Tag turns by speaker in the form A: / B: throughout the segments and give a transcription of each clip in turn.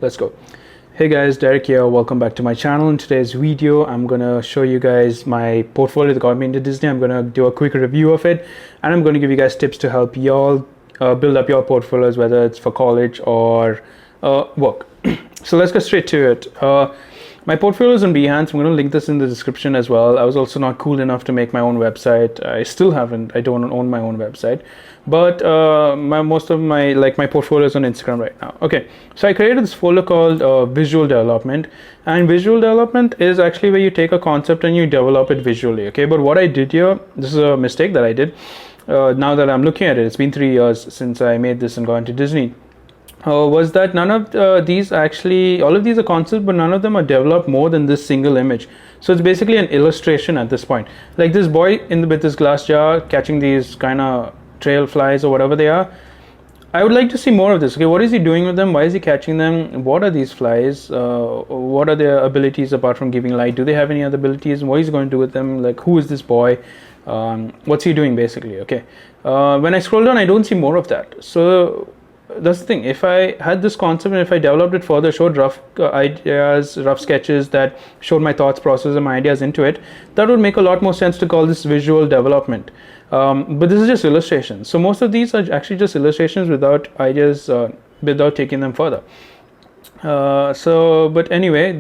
A: let's go. Hey guys, Derek here. Welcome back to my channel. In today's video, I'm gonna show you guys my portfolio that got me into Disney. I'm gonna do a quick review of it, and I'm gonna give you guys tips to help y'all build up your portfolios, whether it's for college or work. So let's get straight to it. My portfolio is on Behance. I'm going to link this in the description as well. I was also not cool enough to make my own website. I still haven't. I don't own my own website, but most of my portfolio is on Instagram right now. Okay, so I created this folder called visual development, and visual development is actually where you take a concept and you develop it visually. Okay, but what I did here, this is a mistake that I did. Now that I'm looking at it, it's been 3 years since I made this and gone to Disney. Was that none of these actually, all of these are concepts, but none of them are developed more than this single image. So it's basically an illustration at this point. Like this boy with this glass jar catching these kind of trail flies or whatever they are. I would like to see more of this. Okay, what is he doing with them? Why is he catching them? What are these flies? What are their abilities apart from giving light? Do they have any other abilities? What is he going to do with them? Like, who is this boy? What's he doing basically? Okay. When I scroll down, I don't see more of that. So that's the thing. If I had this concept and if I developed it further, showed rough ideas, rough sketches that showed my thoughts process and my ideas into it, that would make a lot more sense to call this visual development. But this is just illustrations. So most of these are actually just illustrations without ideas, without taking them further. But anyway,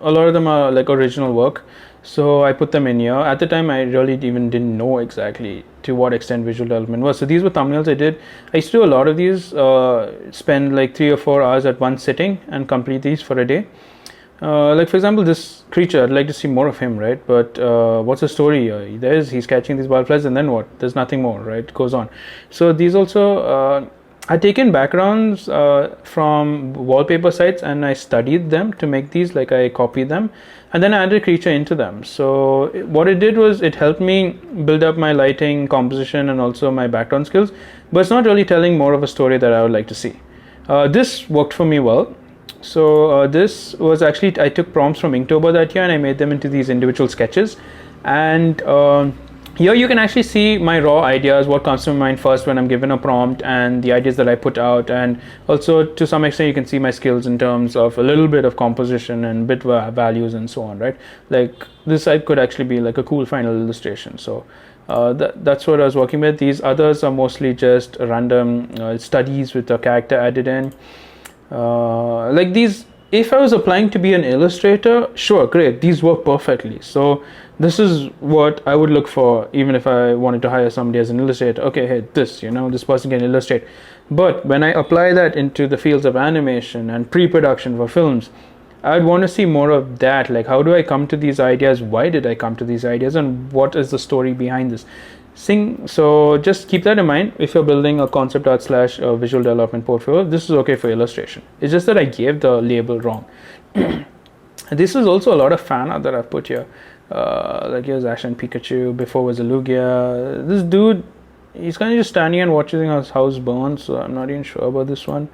A: a lot of them are like original work. So I put them in here. At the time, I really even didn't know exactly to what extent visual development was. So these were thumbnails I did. I used to do a lot of these, spend like 3 or 4 hours at one sitting and complete these for a day. Like for example, this creature, I'd like to see more of him, right? But what's the story here? He's catching these butterflies, and then what? There's nothing more, right? It goes on. So these also, I taken backgrounds from wallpaper sites and I studied them to make these. Like I copied them and then I added a creature into them. So what it did was it helped me build up my lighting, composition, and also my background skills. But it's not really telling more of a story that I would like to see. This worked for me well. So this was actually, I took prompts from Inktober that year and I made them into these individual sketches. And here you can actually see my raw ideas, what comes to mind first when I'm given a prompt, and the ideas that I put out. And also to some extent you can see my skills in terms of a little bit of composition and bit values and so on, right? Like this side could actually be like a cool final illustration. So that's what I was working with. These others are mostly just random studies with a character added in. Like these, if I was applying to be an illustrator, sure, great, these work perfectly. So this is what I would look for even if I wanted to hire somebody as an illustrator. Okay, hey, this person can illustrate. But when I apply that into the fields of animation and pre-production for films, I'd want to see more of that. Like, how do I come to these ideas? Why did I come to these ideas? And what is the story behind this? So just keep that in mind if you're building a concept art / visual development portfolio. This is okay for illustration. It's just that I gave the label wrong. This is also a lot of fan art that I've put here. Like here's Ash and Pikachu. Before was a Lugia. This dude, he's kind of just standing and watching his house burn. So I'm not even sure about this one.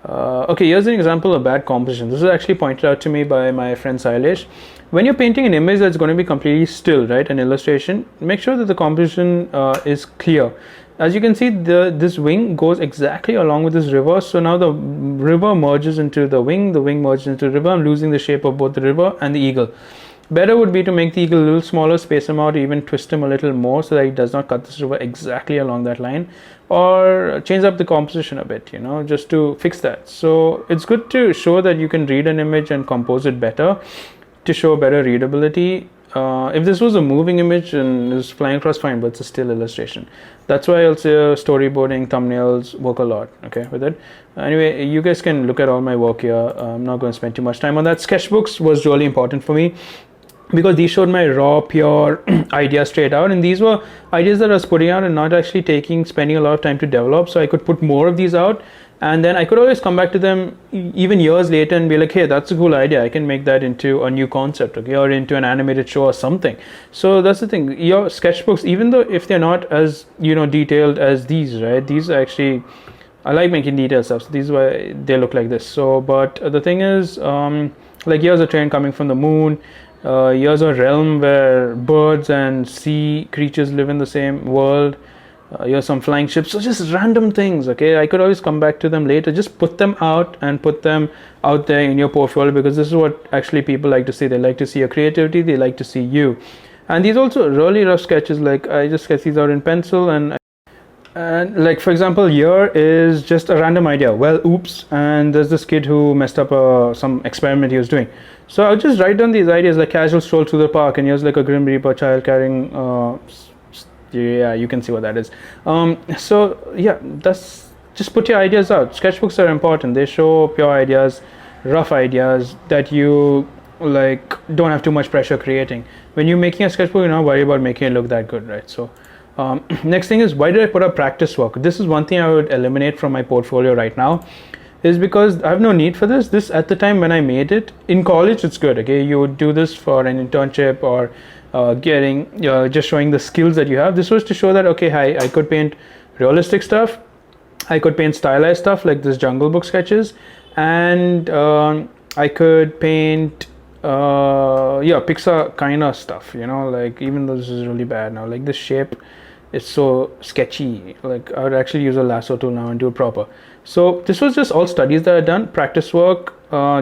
A: Okay, here's an example of bad composition. This is actually pointed out to me by my friend Sailesh. When you're painting an image that's going to be completely still, right, an illustration, make sure that the composition is clear. As you can see, this wing goes exactly along with this river. So now the river merges into the wing merges into the river. I'm losing the shape of both the river and the eagle. Better would be to make the eagle a little smaller, space him out, even twist him a little more so that he does not cut this river exactly along that line, or change up the composition a bit, just to fix that. So it's good to show that you can read an image and compose it better to show better readability. If this was a moving image and is flying across, fine, but it's a still illustration. That's why I'll say storyboarding, thumbnails work a lot, okay, with it. Anyway, you guys can look at all my work here. I'm not going to spend too much time on that. Sketchbooks was really important for me, because these showed my raw, pure ideas straight out, and these were ideas that I was putting out and not actually spending a lot of time to develop, so I could put more of these out, and then I could always come back to them even years later and be like, hey, that's a cool idea, I can make that into a new concept, okay, or into an animated show or something. So that's the thing, your sketchbooks, even though if they're not as detailed as these, right, these are actually, I like making detailed stuff, so these are why they look like this. So but the thing is, like here's a train coming from the moon. Here's a realm where birds and sea creatures live in the same world. Here's some flying ships. So just random things, okay? I could always come back to them later. Just put them out and put them out there in your portfolio, because this is what actually people like to see. They like to see your creativity. They like to see you. And these also really rough sketches. Like I just sketch these out in pencil, and like for example, here is just a random idea. Well, oops, and there's this kid who messed up some experiment he was doing. So I'll just write down these ideas, like casual stroll through the park, and here's like a Grim Reaper child carrying yeah, you can see what that is. So yeah, that's just put your ideas out. Sketchbooks are important. They show pure ideas, rough ideas that you like don't have too much pressure creating. When you're making a sketchbook, you're not worried about making it look that good, right? So next thing is, why did I put up practice work? This is one thing I would eliminate from my portfolio right now, is because I have no need for this. This, at the time when I made it in college, it's good, okay? You would do this for an internship or just showing the skills that you have. This was to show that, okay, I could paint realistic stuff, I could paint stylized stuff like this Jungle Book sketches, and I could paint Pixar kind of stuff, like, even though this is really bad now, like this shape is so sketchy. Like I would actually use a lasso tool now and do it proper. So this was just all studies that I'd done, practice work,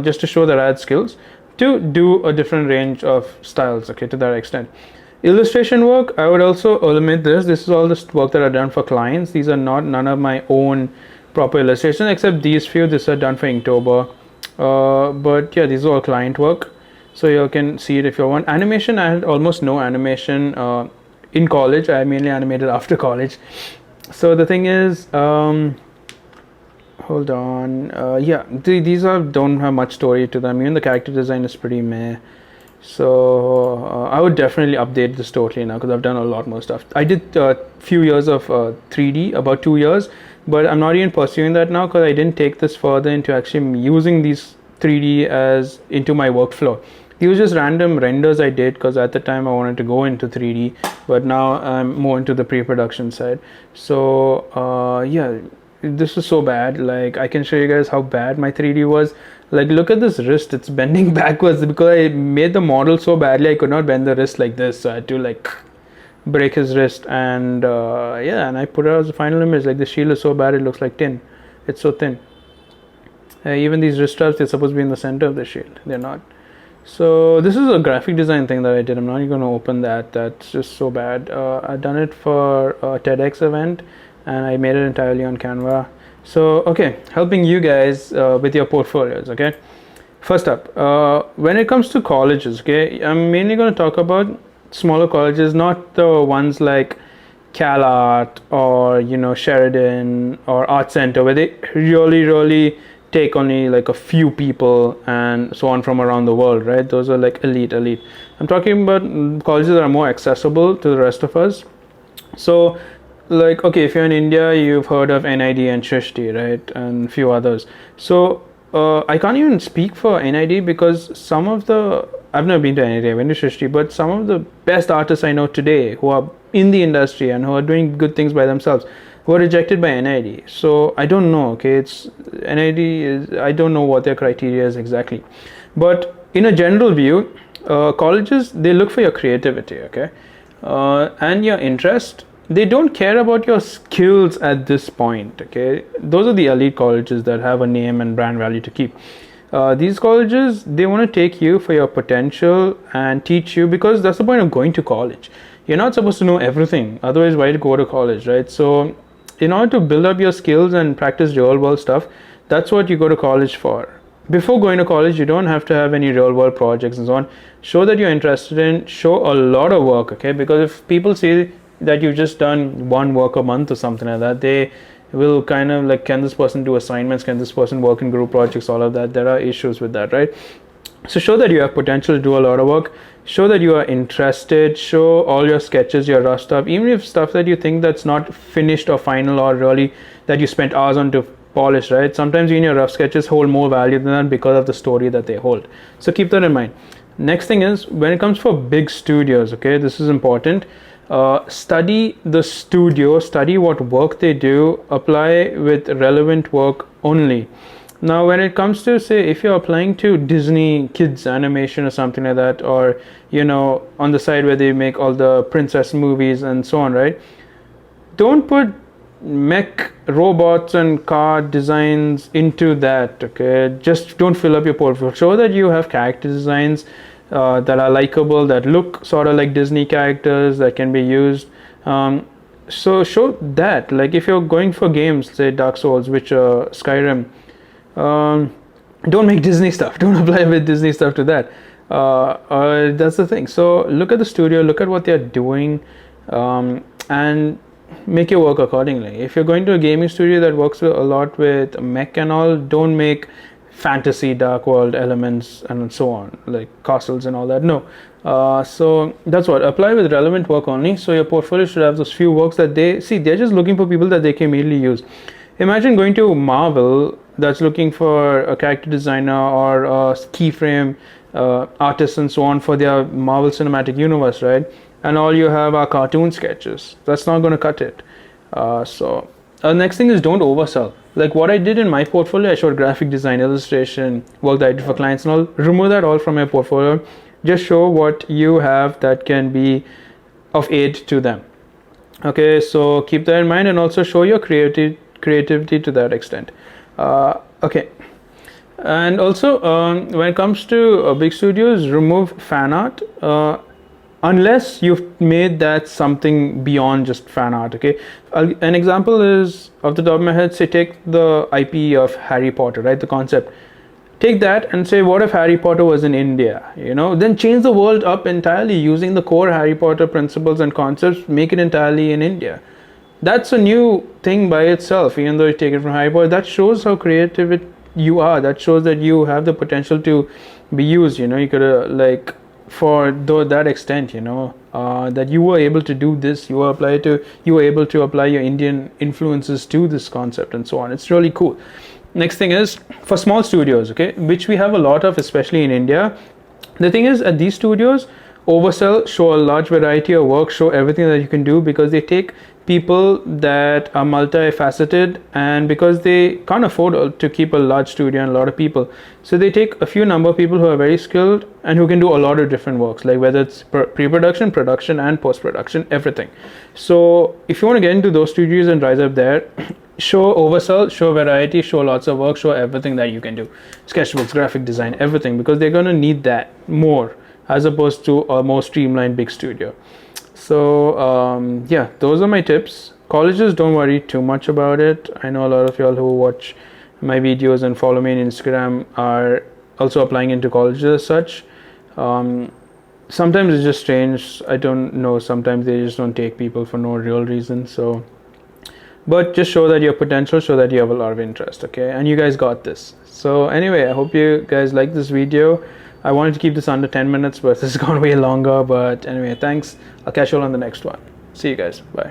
A: just to show that I had skills to do a different range of styles, okay, to that extent. Illustration work, I would also eliminate this. This is all the work that I've done for clients. These are none of my own proper illustrations, except these few. These are done for Inktober. But yeah, these are all client work. So you can see it if you want. Animation, I had almost no animation in college. I mainly animated after college. So the thing is, hold on. These don't have much story to them. Even the character design is pretty meh. So I would definitely update this totally now, because I've done a lot more stuff. I did a few years of 3D, about 2 years, but I'm not even pursuing that now, because I didn't take this further into actually using these 3D as into my workflow. These were just random renders I did because at the time I wanted to go into 3D, but now I'm more into the pre-production side. So yeah, this was so bad. Like I can show you guys how bad my 3D was. Like look at this wrist, it's bending backwards because I made the model so badly I could not bend the wrist like this, so I had to like break his wrist. And yeah, and I put it as a final image. Like the shield is so bad it looks like tin. It's so thin. Even these wrist straps, they're supposed to be in the center of the shield, they're not. So this is a graphic design thing that I did. I'm not even going to open that. That's just so bad. I've done it for a TEDx event and I made it entirely on Canva. So okay, helping you guys with your portfolios. Okay, first up, when it comes to colleges, okay, I'm mainly going to talk about smaller colleges, not the ones like CalArt or Sheridan or Art Center, where they really take only like a few people and so on from around the world, right? Those are like elite. I'm talking about colleges that are more accessible to the rest of us. So like, okay, if you're in India, you've heard of NID and Shrishti, right? And a few others. So I can't even speak for NID because I've never been to NID, I went to Shrishti, but some of the best artists I know today who are in the industry and who are doing good things by themselves were rejected by NID. So I don't know, okay, I don't know what their criteria is exactly. But in a general view, colleges, they look for your creativity, okay, and your interest. They don't care about your skills at this point, okay. Those are the elite colleges that have a name and brand value to keep. These colleges, they want to take you for your potential and teach you, because that's the point of going to college. You're not supposed to know everything, otherwise why go to college, right? So in order to build up your skills and practice real world stuff, that's what you go to college for. Before going to college, you don't have to have any real world projects and so on. Show that you're interested in, show a lot of work, okay? Because if people see that you've just done one work a month or something like that, they will kind of like, can this person do assignments, can this person work in group projects, all of that. There are issues with that, right? So show that you have potential to do a lot of work, show that you are interested, show all your sketches, your rough stuff, even if stuff that you think that's not finished or final or really that you spent hours on to polish, right? Sometimes even your rough sketches hold more value than that because of the story that they hold. So keep that in mind. Next thing is, when it comes for big studios, okay, this is important. Study the studio, study what work they do, apply with relevant work only. Now when it comes to, say, if you're applying to Disney kids animation or something like that, or on the side where they make all the princess movies and so on, right, don't put mech robots and car designs into that. Okay, just don't fill up your portfolio. Show that you have character designs that are likable, that look sort of like Disney characters, that can be used. So show that. Like if you're going for games, say Dark Souls, Skyrim, don't make Disney stuff. Don't apply with Disney stuff to that. That's the thing. So look at the studio, look at what they're doing, and make your work accordingly. If you're going to a gaming studio that works a lot with mech and all, don't make fantasy dark world elements and so on, like castles and all that. No. So that's what, apply with relevant work only. So your portfolio should have those few works that they're just looking for people that they can immediately use. Imagine going to Marvel that's looking for a character designer or a keyframe artist and so on for their Marvel Cinematic Universe, right? And all you have are cartoon sketches. That's not going to cut it. So next thing is, don't oversell. Like what I did in my portfolio, I showed graphic design, illustration, work that I did for clients and all. Remove that all from your portfolio. Just show what you have that can be of aid to them. Okay, so keep that in mind, and also show your creativity to that extent. Okay, and also when it comes to big studios, remove fan art unless you've made that something beyond just fan art. Okay, an example is, off the top of my head, say take the IP of Harry Potter, right? The concept. Take that and say, what if Harry Potter was in India? Then change the world up entirely using the core Harry Potter principles and concepts. Make it entirely in India. That's a new thing by itself, even though you take it from Harry Potter. That shows how creative you are. That shows that you have the potential to be used. You could that extent. That you were able to do this. You were able to apply your Indian influences to this concept and so on. It's really cool. Next thing is, for small studios, okay, which we have a lot of, especially in India. The thing is, at these studios, oversell, show a large variety of work, show everything that you can do, because they take people that are multifaceted, and because they can't afford to keep a large studio and a lot of people, so they take a few number of people who are very skilled and who can do a lot of different works, like whether it's pre-production, production, and post-production, everything. So if you want to get into those studios and rise up there, show oversell, show variety, show lots of work, show everything that you can do. Sketchbooks, graphic design, everything, because they're going to need that more as opposed to a more streamlined big studio. So yeah, those are my tips. Colleges, don't worry too much about it. I know a lot of y'all who watch my videos and follow me on Instagram are also applying into colleges as such. Sometimes it's just strange. I don't know. Sometimes they just don't take people for no real reason. So, but just show that you have potential, show that you have a lot of interest, okay? And you guys got this. So anyway, I hope you guys like this video. I wanted to keep this under 10 minutes, but this is going way longer. But anyway, thanks. I'll catch you all on the next one. See you guys. Bye.